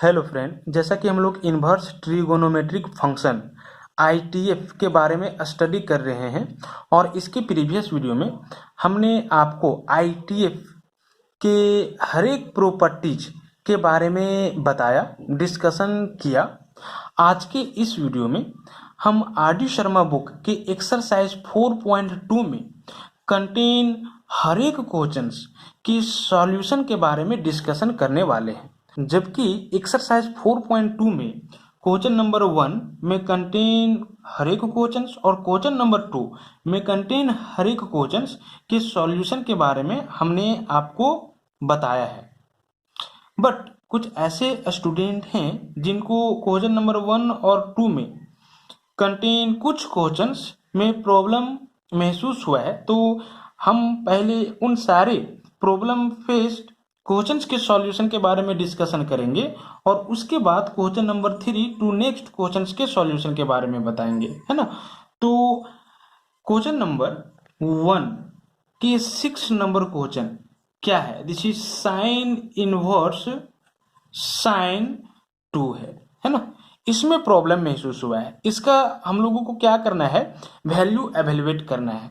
Hello friend, जैसा कि हम लोग इन्वर्स ट्रिगोनोमेट्रिक फंक्शन आईटीएफ के बारे में स्टडी कर रहे हैं और इसके प्रीवियस वीडियो में हमने आपको आईटीएफ के हर एक प्रॉपर्टीज के बारे में बताया, डिस्कशन किया। आज के इस वीडियो में हम आर डी शर्मा बुक के एक्सरसाइज 4.2 में कंटेन हर एक क्वेश्चंस की सॉल्यूशन के बारे में डिस्कशन करने वाले हैं। जबकि एक्सरसाइज 4.2 में क्वेश्चन नंबर 1 में कंटेन हर एक क्वेश्चंस और क्वेश्चन नंबर 2 में कंटेन हर एक क्वेश्चंस के सॉल्यूशन के बारे में हमने आपको बताया है। बट कुछ ऐसे स्टूडेंट हैं जिनको क्वेश्चन नंबर 1 और 2 में कंटेन कुछ क्वेश्चंस में प्रॉब्लम महसूस हुआ है, तो हम पहले उन सारे प्रॉब्लम फेस्ड क्वेश्चंस के सॉल्यूशन के बारे में डिस्कशन करेंगे और उसके बाद question number 3 to next questions के सॉल्यूशन के बारे में बताएंगे, है ना। तो क्वेश्चन नंबर 1 के 6 नंबर क्वेश्चन क्या है? This is sine inverse sine 2 है ना। इसमें प्रॉब्लम महसूस हुआ है, इसका हम लोगों को क्या करना है? वैल्यू एवेल्युएट करना है।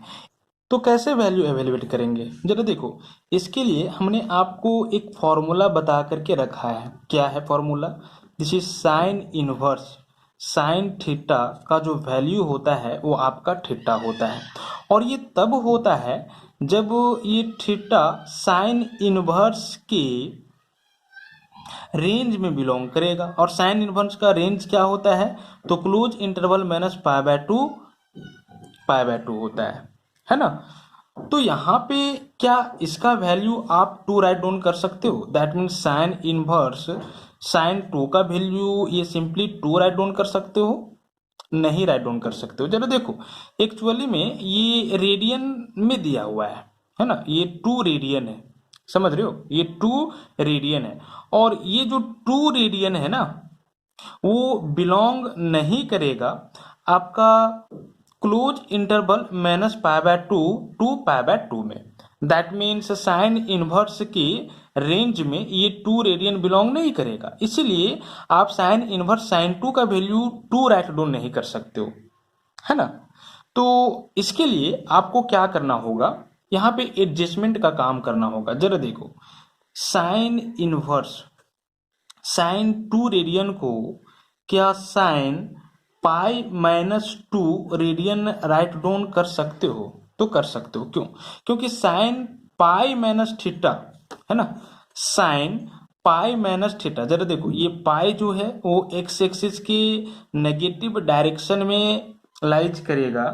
तो कैसे वैल्यू एवेल्युएट करेंगे, जरा देखो। इसके लिए हमने आपको एक फॉर्मूला बता करके रखा है। क्या है formula? This is sine inverse sine theta का जो वैल्यू होता है वो आपका थीटा होता है, और ये तब होता है जब ये थीटा साइन इनवर्स के रेंज में बिलोंग करेगा। और साइन इनवर्स का रेंज क्या होता है? तो close interval minus pi by to होता है ना। तो यहाँ पे क्या इसका वैल्यू आप 2 राइट डाउन कर सकते हो? That means sine inverse sine 2 का वैल्यू ये सिंपली 2 राइट डाउन कर सकते हो? नहीं राइट डाउन कर सकते हो। चलो देखो, एक्चुअली में ये रेडियन में दिया हुआ है ना। ये 2 रेडियन है, समझ रहे हो? ये 2 रेडियन है, और ये जो 2 रेडियन है ना वो बिलोंग नहीं करेगा आपका close interval minus pi by two two pi by two में। दैट मीन्स साइन इनवर्स की रेंज में ये 2 रेडियन बिलोंग नहीं करेगा, इसलिए आप साइन इनवर्स साइन 2 का वैल्यू 2 राइट डाउन नहीं कर सकते हो, है ना। तो इसके लिए आपको क्या करना होगा? यहाँ पे एडजस्टमेंट का काम करना होगा। जरा देखो, साइन इनवर्स साइन 2 रेडियन को क्या sine pi minus 2 radian right down कर सकते हो? तो कर सकते हो। क्यों? क्योंकि साइन पाई माइनस थीटा है ना, साइन पाई माइनस थीटा। जरा देखो, ये पाई जो है वो एक्स एक्सिस के नेगेटिव डायरेक्शन में लाइज करेगा,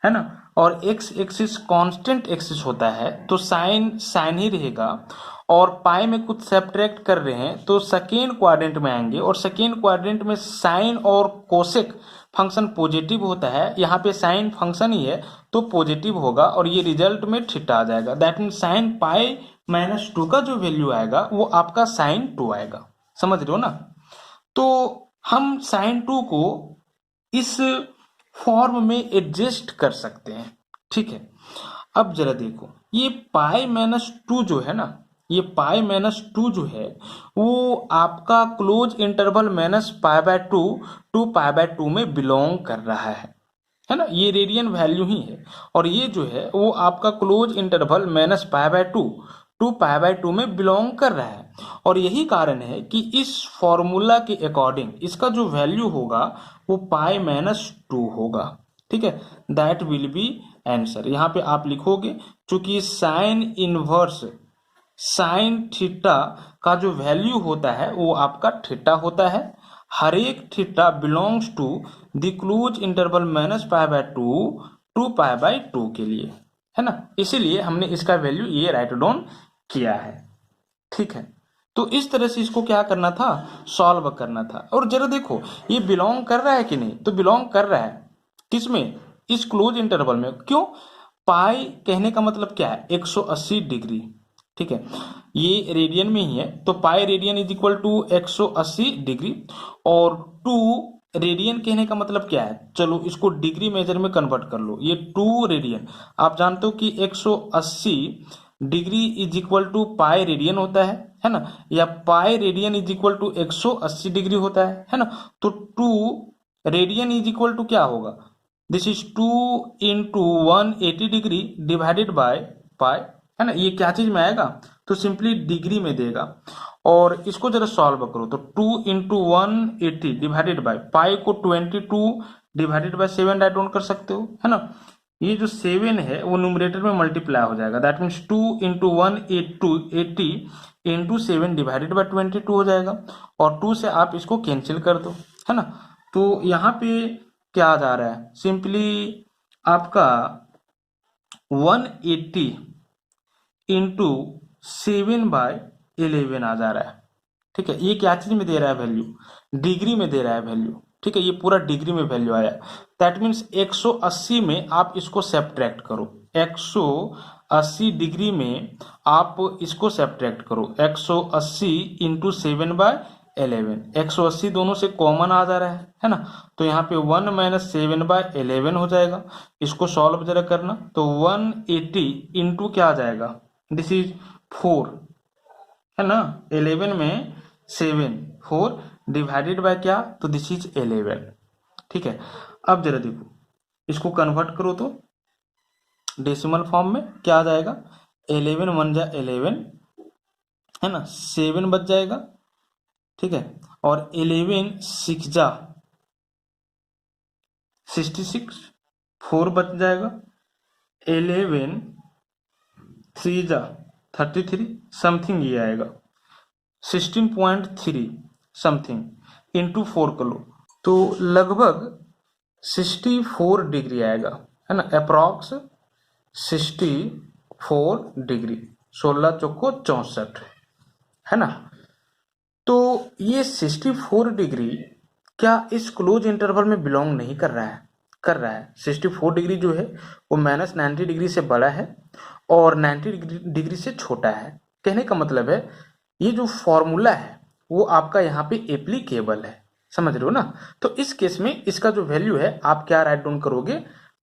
है ना, और एक्स एक्सिस कांस्टेंट एक्सिस होता है, तो साइन साइन ही रहेगा। और पाई में कुछ सब्ट्रैक्ट कर रहे हैं तो सेकेंड क्वाड्रेंट में आएंगे, और सेकेंड क्वाड्रेंट में साइन और कोसेक फंक्शन पॉजिटिव होता है। यहाँ पे साइन फंक्शन ही है तो पॉजिटिव होगा, और ये रिजल्ट में थीटा आ जाएगा। That mean sine pi minus 2 का जो वैल्यू आएगा वो आपका साइन 2 आएगा। समझ रहे हो ना। तो हम साइन 2 को इस फॉर्म में एडजस्ट कर सकते हैं, ठीक है। अब जरा देखो, ये पाई माइनस 2 जो है ना, ये पाई माइनस 2 जो है वो आपका close interval minus pi by two two pi by two में बिलोंग कर रहा है ना। ये रेडियन वैल्यू ही है, और ये जो है वो आपका close interval minus pi by two two pi by two में बिलोंग कर रहा है। और यही कारण है कि इस फॉर्मूला के अकॉर्डिंग इसका जो वैल्यू होगा वो पाई माइनस 2 होगा, ठीक है। That will be answer. यहाँ पे आप लिखोगे, चूंकि साइन इनवर्स साइन थीटा का जो वैल्यू होता है वो आपका थीटा होता है। हर एक theta belongs to the close interval minus pi by two two pi by two के लिए, है ना। इसीलिए हमने इसका वैल्यू ये राइट डाउन किया है, ठीक है। तो इस तरह से इसको क्या करना था? सॉल्व करना था। और जरा देखो, ये बिलोंग कर रहा है कि नहीं? तो बिलोंग कर रहा है। किसमें? इस क्लोज इंटरवल में। क्यों? पाई कहने का मतलब क्या है? 180 डिग्री, ठीक है। ये रेडियन में ही है, तो pi radian is equal to 180 degree, और 2 रेडियन कहने का मतलब क्या है? चलो इसको डिग्री मेजर में कन्वर्ट कर लो। ये 2 रेडियन, आप जानते हो कि 180 degree is equal to pi radian होता है ना, या pi radian is equal to 180 degree होता है ना। तो 2 रेडियन इज इक्वल टू क्या होगा, this is 2 into 180 degree divided by pi, है ना। ये क्या चीज में आएगा, तो सिंपली डिग्री में देगा। और इसको जरा सॉल्व करो तो 2 इंटू 180 डिवाइडेड बाय पाई को 22 डिवाइडेड बाय 7 राइट डाउन कर सकते हो, है ना। ये जो 7 है वो न्यूमरेटर में मल्टीप्लाई हो जाएगा, that means 2 into 180 into 7 divided by 22 हो जाएगा। और 2 से आप इसको कैंसिल कर दो, है ना। तो यहाँ पे क्या आ जा रहा है, सिंपली आपका 180 इंटू 7/11 आ जा रहा है। ठीक है, ये क्या चीज में दे रहा है वैल्यू, डिग्री में दे रहा है वैल्यू। ठीक है, ये पूरा डिग्री में वैल्यू आया, दैट मीन्स 180 में आप इसको सब्ट्रैक्ट करो, 180 डिग्री में आप इसको सब्ट्रैक्ट करो, 180 इंटू 7/11, 180 दोनों से कॉमन आ जा रहा है ना। तो यहाँ पे 1 माइनस 7/11 हो जाएगा। इसको सॉल्व जरा करना, तो 180 इंटू क्या आ जाएगा, दिस इज 4, है ना, 11 में 7, 4 डिवाइडेड बाय क्या, तो दिस इज 11। ठीक है, अब जरा देखो इसको कन्वर्ट करो तो डेसिमल फॉर्म में क्या आ जाएगा, 11 1 जा 11, है ना, 7 बच जाएगा। ठीक है, और 11 6 जा 66, 4 बच जाएगा, 11 3 जा 33 समथिंग ये आएगा, 16.3 समथिंग इंटू 4 कर लो तो लगभग 64 डिग्री आएगा, है ना, अप्रॉक्स 64 डिग्री, 16 चौको 64, है ना। तो ये 64 डिग्री क्या इस क्लोज इंटरवल में बिलोंग नहीं कर रहा है, कर रहा है। 64 डिग्री जो है वो -90 डिग्री से बड़ा है और 90 डिग्री से छोटा है। कहने का मतलब है ये जो फॉर्मूला है वो आपका यहाँ पे एप्लीकेबल है, समझ रहे हो ना। तो इस केस में इसका जो वैल्यू है आप क्या राइट डाउन करोगे,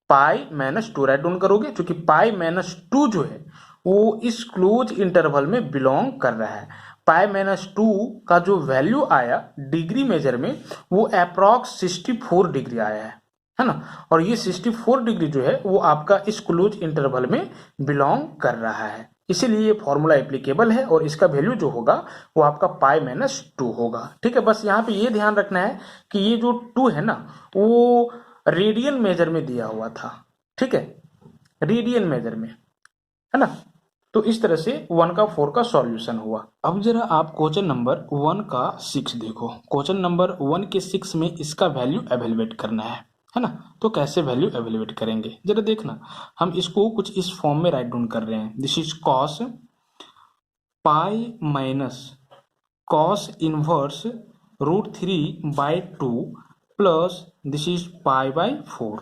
π-2 राइट डाउन करोगे, क्योंकि π-2 जो है वो इस क्लोज इंटरवल में बिलोंग कर रहा है। π-2 का जो वैल्यू आया डिग्री मेजर में वो अप्रॉक्स 64 डिग्री आया है ना। और ये 64 डिग्री जो है वो आपका इस क्लोज इंटरवल में बिलोंग कर रहा है, इसीलिए ये फॉर्मूला एप्लीकेबल है और इसका वैल्यू जो होगा वो आपका π-2 होगा। ठीक है, बस यहाँ पे ये ध्यान रखना है कि ये जो 2 है ना वो रेडियन मेजर में दिया हुआ था। ठीक है, रेडियन मेजर में, है ना। तो इस तरह से 1 का 4 का सॉल्यूशन हुआ। अब जरा आप क्वेश्चन नंबर 1 का 6 देखो। क्वेश्चन नंबर 1 के 6 में इसका वैल्यू एवेलुएट करना है ना। तो कैसे वैल्यू एवेलुएट करेंगे जरा देखना, हम इसको कुछ इस फॉर्म में राइट डाउन कर रहे हैं, this is cos cos inverse √3/2 plus this is π/4,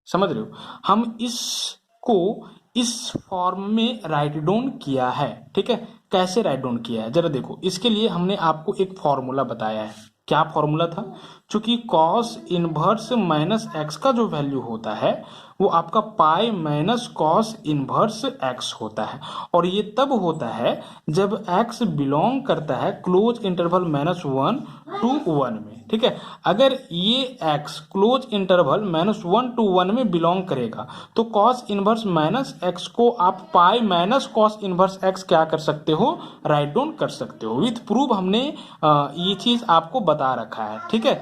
समझ रहे हो। हम इसको इस फॉर्म में राइट डाउन किया है। ठीक है, कैसे राइट डाउन किया है जरा देखो। इसके लिए हमने आपको एक फॉर्मूला बताया है, क्या फॉर्मूला था, चूंकि cos इनवर्स -x का जो वैल्यू होता है वो आपका π-cos इनवर्स x होता है, और ये तब होता है जब x बिलोंग करता है क्लोज इंटरवल -1 to 1 में। ठीक है, अगर ये x क्लोज इंटरवल -1 to 1 में बिलोंग करेगा तो cos इनवर्स -x को आप π-cos इनवर्स x क्या कर सकते हो, राइट डाउन कर सकते हो। विथ प्रूफ हमने ये चीज आपको बता रखा है। ठीक है,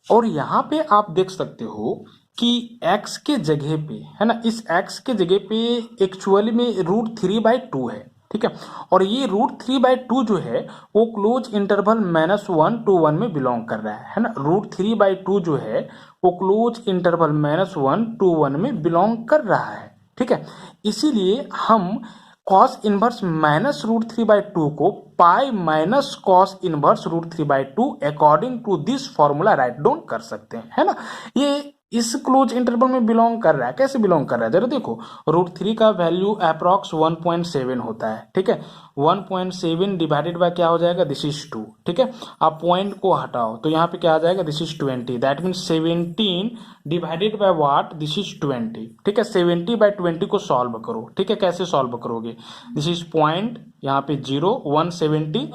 और यहाँ पे आप देख सकते हो कि x के जगह पे, है ना, इस x के जगह पे एक्चुअली में √3/2 है। ठीक है, और ये √3/2 जो है वो क्लोज इंटरवल -1 to 1 में बिलोंग कर रहा है ना। √3/2 जो है वो क्लोज इंटरवल -1 to 1 में बिलोंग कर रहा है। ठीक है, इसीलिए हम cos इनवर्स -√3/2 को π-cos inverse √3/2 according to this formula right down कर सकते हैं, है ना। ये इस क्लोज इंटरवल में बिलोंग कर रहा है। कैसे बिलोंग कर रहा है जरा देखो, √3 का वैल्यू अप्रॉक्स 1.7 होता है, ठीक है। 1.7 डिवाइडेड बाय क्या हो जाएगा, दिस इज 2, ठीक है। आप पॉइंट को हटाओ तो यहाँ पे क्या आ जाएगा, this is 20, that mean 17 divided by what, this is 20, ठीक है। 70/20 को सॉल्व करो, ठीक है। कैसे सॉल्व करोगे, दिस इज पॉइंट, यहाँ पे 0, 170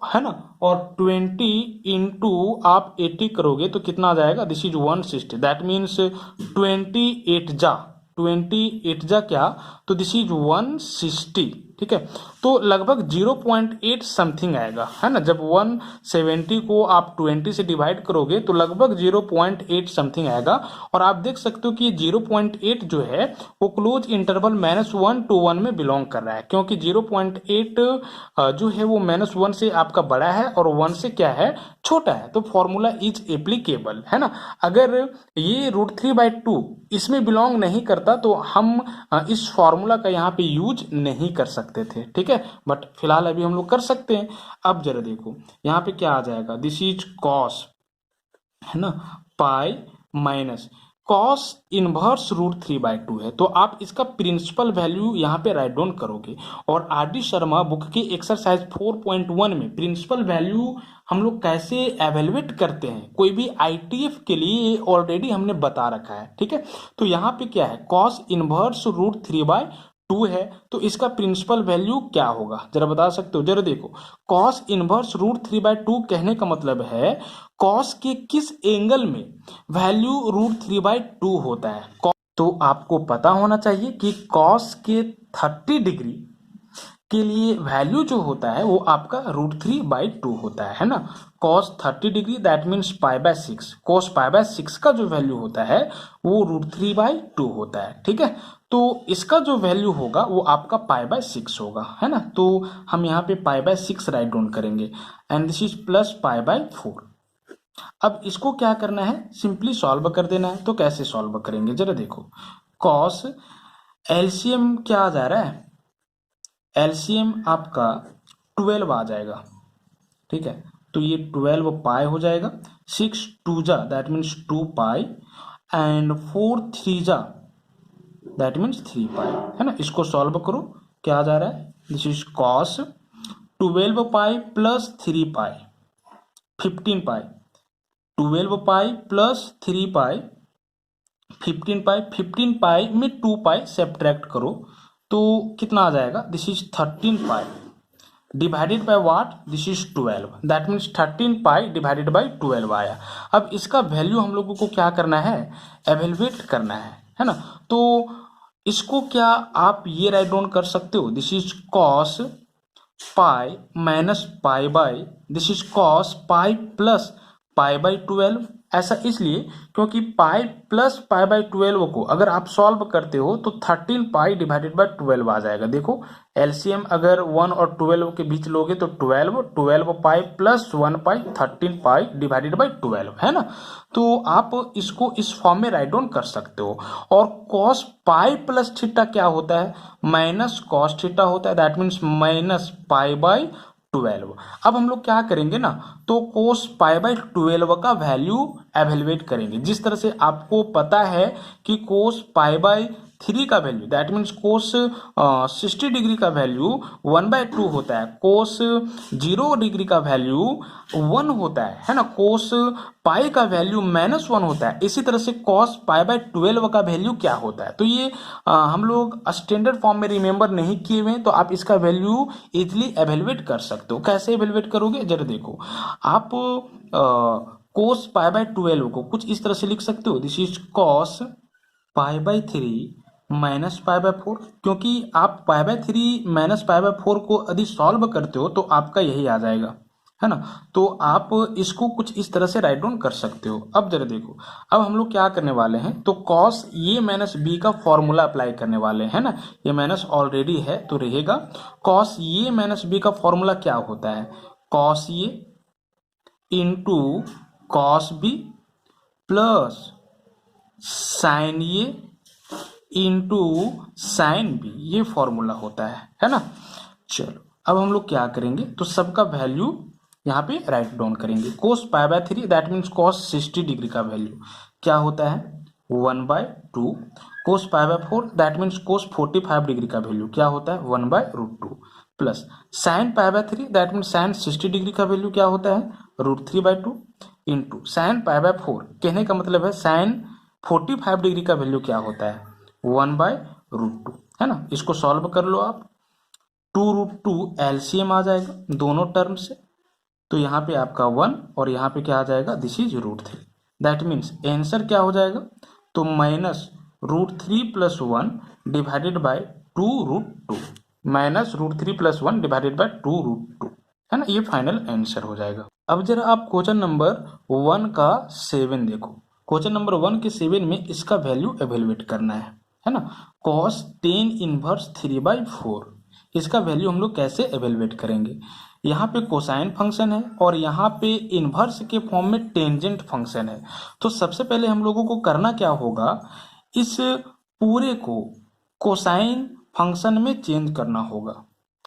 है ना, और 20 इंटू आप 80 करोगे तो कितना आ जाएगा, दिस इज 160, दैट मीन्स 28 जा क्या, तो दिस इज 160, ठीक है। तो लगभग 0.8 समथिंग आएगा, है ना। जब 170 को आप 20 से डिवाइड करोगे तो लगभग 0.8 समथिंग आएगा। और आप देख सकते हो कि 0.8 जो है वो क्लोज इंटरवल -1 to 1 में बिलोंग कर रहा है, क्योंकि 0.8 जो है वो -1 से आपका बड़ा है और 1 से क्या है, छोटा है। तो फॉर्मूला इज एप्लीकेबल, है ना। अगर ये √3/2 इसमें बिलोंग नहीं करता तो हम इस फॉर्मूला का यहाँ पे यूज नहीं कर सकते थे, ठीक है। बट फिलहाल अभी हम लोग कर सकते हैं। अब जरा देखो यहाँ पे क्या आ जाएगा, दिस इज कॉस, है ना, पाई माइनस कॉस इनवर्स √3/2 है। तो आप इसका प्रिंसिपल वैल्यू यहाँ पे राइट डाउन करोगे। और RD शर्मा बुक की एक्सरसाइज 4.1 में प्रिंसिपल वैल्यू हम लोग कैसे एवेलुएट करते हैं कोई भी ITF के लिए ऑलरेडी हमने बता रखा है, ठीक है। तो यहाँ पे क्या है, कॉस इनवर्स √3/2 है, तो इसका प्रिंसिपल वैल्यू क्या होगा जरा बता सकते हो। जरा देखो, कॉस इनवर्स √3/2 कहने का मतलब है कॉस के किस एंगल में वैल्यू √3/2 होता है। तो आपको पता होना चाहिए कि कॉस के 30 डिग्री के लिए वैल्यू जो होता है वो आपका √3/2 होता है ना। Cos 30 degree that means π/6, cos π/6 का जो वैल्यू होता है वो √3/2 होता है, ठीक है। तो इसका जो वैल्यू होगा वो आपका π/6 होगा, है ना। तो हम यहाँ पे π/6 राइट डाउन करेंगे एंड दिस इज प्लस π/4। अब इसको क्या करना है, सिंपली सॉल्व कर देना है। तो कैसे सॉल्व करेंगे जरा देखो, कॉस एलसीएम क्या आ जा रहा है, एलसीएम आपका 12 आ जाएगा, ठीक है। तो ये 12 पाई हो जाएगा, 6 2 जा दैट मीन्स 2 पाई एंड 4 3 जा दैट मीन्स 3 पाई, है ना। इसको सॉल्व करो, क्या आ जा रहा है, this is cos 12 pi plus 3 pi 15 pi, 12 pi plus 3 पाई 15 पाई में 2 पाई सब्ट्रैक्ट करो तो कितना आ जाएगा, this is 13 pi divided by what, this is 12, that means 13 pi divided by 12 आया। अब इसका वैल्यू हम लोगों को क्या करना है, एवेलुएट करना है ना। तो इसको क्या आप ये राइट डाउन कर सकते हो, this is cos pi minus pi by, this is cos pi plus π/12। ऐसा इसलिए क्योंकि पाई प्लस π/12 को अगर आप सॉल्व करते हो तो 13 पाई डिवाइडेड बाय 12 आ जाएगा। देखो एलसीएम अगर 1 और 12 के बीच लोगे तो 12 pi plus 1 pi 13 pi divided by 12, है ना। तो आप इसको इस फॉर्म में राइट डाउन कर सकते हो। और कॉस पाई प्लस थीटा क्या होता है, माइनस कॉस थीटा होता है, दैट मीन्स -π/12। अब हम लोग क्या करेंगे ना, तो कोस π/12 का वैल्यू एवेलुएट करेंगे। जिस तरह से आपको पता है कि कोस π/3 का value that means cos 60 degree का वैल्यू 1/2 होता है, कोस 0 डिग्री का वैल्यू 1 होता है ना, कोस पाई का वैल्यू -1 होता है। इसी तरह से कॉस π/12 का वैल्यू क्या होता है। तो ये हम लोग स्टैंडर्ड फॉर्म में रिमेंबर नहीं किए हुए हैं, तो आप इसका वैल्यू इजिली एवेलुएट कर सकते हो। कैसे एवेलुएट करोगे जरा देखो, आप कोस π/12 को कुछ इस तरह से लिख सकते हो, दिस इज कॉस π/3 माइनस π/4, क्योंकि आप π/3 माइनस π/4 को यदि सॉल्व करते हो तो आपका यही आ जाएगा, है ना। तो आप इसको कुछ इस तरह से राइट डाउन कर सकते हो। अब जरा देखो, अब हम लोग क्या करने वाले हैं, तो कॉस ए माइनस बी का फॉर्मूला अप्लाई करने वाले हैं ना। ये माइनस ऑलरेडी है तो रहेगा, कॉस ए माइनस बी का फॉर्मूला क्या होता है, cos A into cos B plus sine A into sine B, ये फॉर्मूला होता है ना। चलो अब हम लोग क्या करेंगे, तो सबका वैल्यू यहाँ पे राइट डाउन करेंगे। Cos π/3 that means cos 60 degree का वैल्यू क्या होता है, 1/2 cos π/4 that means cos 45 degree का वैल्यू क्या होता है 1/√2 plus sine π/3 that means sine 60 degree का वैल्यू क्या होता है √3/2 इंटू साइन π/4 कहने का मतलब है साइन 45 डिग्री का वैल्यू क्या होता है 1/√2 है ना। इसको सॉल्व कर लो आप 2√2 एलसीएम आ जाएगा दोनों टर्म से, तो यहाँ पे आपका 1 और यहाँ पे क्या आ जाएगा this is √3 that means answer क्या हो जाएगा तो -√3 + 1 डिवाइडेड बाय 2√2 -√3 + 1 डिवाइडेड बाय 2√2 है ना, ये फाइनल आंसर हो जाएगा। अब जरा आप क्वेश्चन नंबर 1 का 7 देखो। क्वेश्चन नंबर 1 के 7 में इसका वैल्यू एवेलुएट करना है ना। cos 10 इनवर्स 3/4 इसका वैल्यू हम लोग कैसे एवेलुएट करेंगे। यहाँ पे कोसाइन फंक्शन है और यहाँ पे इनवर्स के फॉर्म में टेंजेंट फंक्शन है। तो सबसे पहले हम लोगों को करना क्या होगा, इस पूरे को कोसाइन फंक्शन में चेंज करना होगा,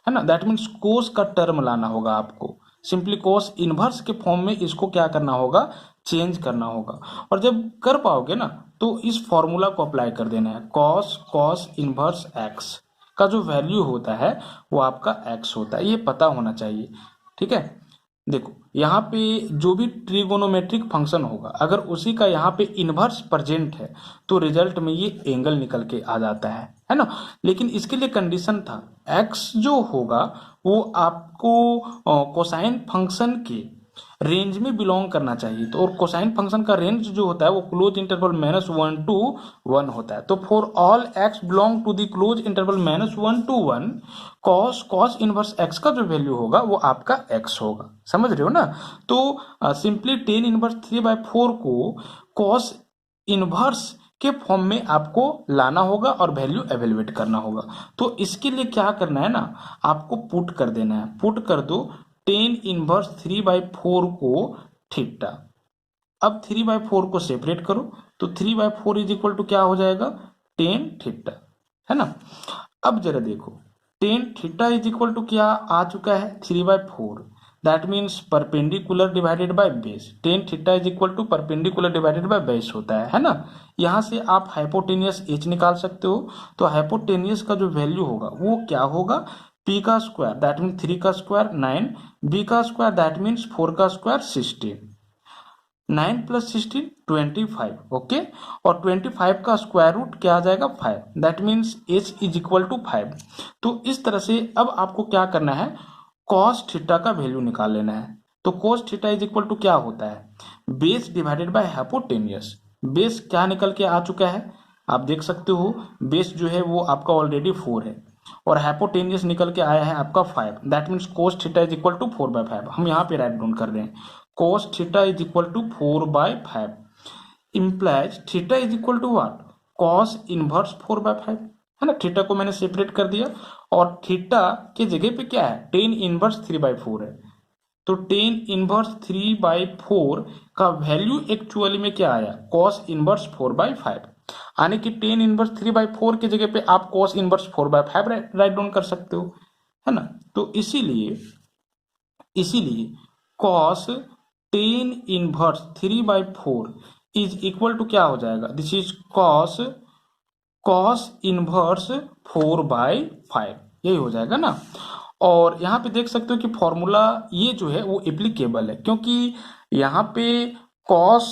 है ना। दैट मीन्स कोस का टर्म लाना होगा आपको, सिंपली कोस इनवर्स के फॉर्म में इसको क्या करना होगा चेंज करना होगा। और जब कर पाओगे ना तो इस फॉर्मूला को अप्लाई कर देना है, cos इनवर्स x का जो वैल्यू होता है वो आपका x होता है, ये पता होना चाहिए। ठीक है, देखो यहाँ पे जो भी ट्रिगोनोमेट्रिक फंक्शन होगा अगर उसी का यहाँ पे इनवर्स प्रेजेंट है तो रिजल्ट में ये एंगल निकल के आ जाता है ना। लेकिन इसके लिए कंडीशन था x जो होगा वो आपको कोसाइन फंक्शन के रेंज में बिलोंग करना चाहिए। तो और कोसाइन फंक्शन का रेंज जो होता है वो क्लोज इंटरवल -1 to 1 होता है। तो for all x belong to the close interval -1 to 1 cos inverse x का जो वैल्यू होगा वो आपका x होगा, समझ रहे हो ना। तो सिंपली 10 इनवर्स 3/4 को cos इनवर्स के फॉर्म में आपको लाना होगा और वैल्यू एवेलुएट करना होगा। तो इसके लिए क्या करना है ना, आपको पुट कर देना है, पुट कर दो 10 इनवर्स 3/4 को थीटा। अब 3/4 को सेपरेट करो तो 3/4 इज इक्वल टू क्या हो जाएगा 10 थीटा, है ना। अब जरा देखो 10 थीटा इज इक्वल टू क्या आ चुका है 3/4 that means perpendicular divided by base. 10 theta is equal to perpendicular divided by base होता है ना। यहाँ से आप हाइपोटेनियस h निकाल सकते हो। तो हाइपोटेनियस का जो वैल्यू होगा वो क्या होगा p का स्क्वायर दैट मीन्स 3 का स्क्वायर 9, b का स्क्वायर दैट मीन्स 4 का स्क्वायर 16, 9 + 16 25 ओके। और 25 का स्क्वायर रूट क्या आ जाएगा 5 that means h is equal to 5। तो इस तरह से अब आपको क्या करना है cos थीटा का वैल्यू निकाल लेना है। तो cos theta is equal to क्या होता है base divided by hypotenuse. Base क्या निकल के आ चुका है आप देख सकते हो, बेस जो है वो आपका ऑलरेडी 4 है और हाइपोटेनियस निकल के आया है आपका 5 that means cos theta is equal to 4/5। हम यहाँ पे राइट डाउन कर रहे हैं cos theta is equal to 4/5 implies theta is equal to what cos inverse 4/5, है ना। थीटा को मैंने सेपरेट कर दिया और थीटा के जगह पे क्या है 10 इनवर्स 3/4 है। तो 10 इनवर्स 3/4 का वैल्यू एक्चुअली में क्या आया cos इनवर्स 4/5, यानी कि 10 इनवर्स 3/4 की जगह पे आप cos इनवर्स 4/5 राइट डाउन कर सकते हो, है ना। तो इसीलिए cos 10 inverse 3/4 is equal to क्या हो जाएगा दिस इज cos इनवर्स 4/5 यही हो जाएगा ना। और यहाँ पे देख सकते हो कि फॉर्मूला ये जो है वो एप्लीकेबल है क्योंकि यहाँ पे cos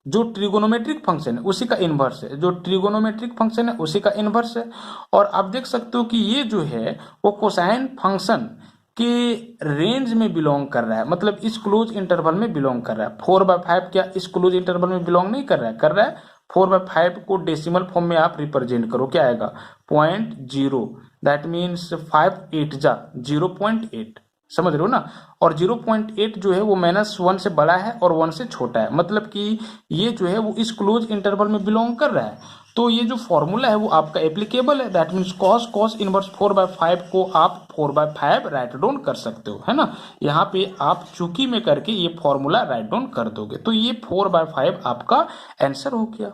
जो ट्रिगोनोमेट्रिक फंक्शन है उसी का इन्वर्स है, जो ट्रिगोनोमेट्रिक फंक्शन है उसी का इन्वर्स है। और आप देख सकते हो कि ये जो है वो कोसाइन फंक्शन के रेंज में बिलोंग कर रहा है, मतलब इस क्लोज इंटरवल में बिलोंग कर रहा है। 4/5 क्या इस क्लोज इंटरवल में बिलोंग नहीं कर रहा है 4/5 को डेसिमल फॉर्म में आप रिप्रेजेंट करो क्या आएगा 0.0 दैट मीन्स 5 8 जा 0.8, समझ रहे हो ना। और 0.8 जो है वो -1 से बड़ा है और 1 से छोटा है, मतलब कि ये जो है वो इस क्लोज इंटरवल में बिलोंग कर रहा है। तो ये जो फॉर्मूला है वो आपका एप्लीकेबल है दैट मीन्स cos इनवर्स 4/5 को आप 4/5 राइट डाउन कर सकते हो, है ना। यहाँ पे आप चूकी में करके ये फॉर्मूला राइट डाउन कर दोगे तो ये 4/5 आपका आंसर हो गया।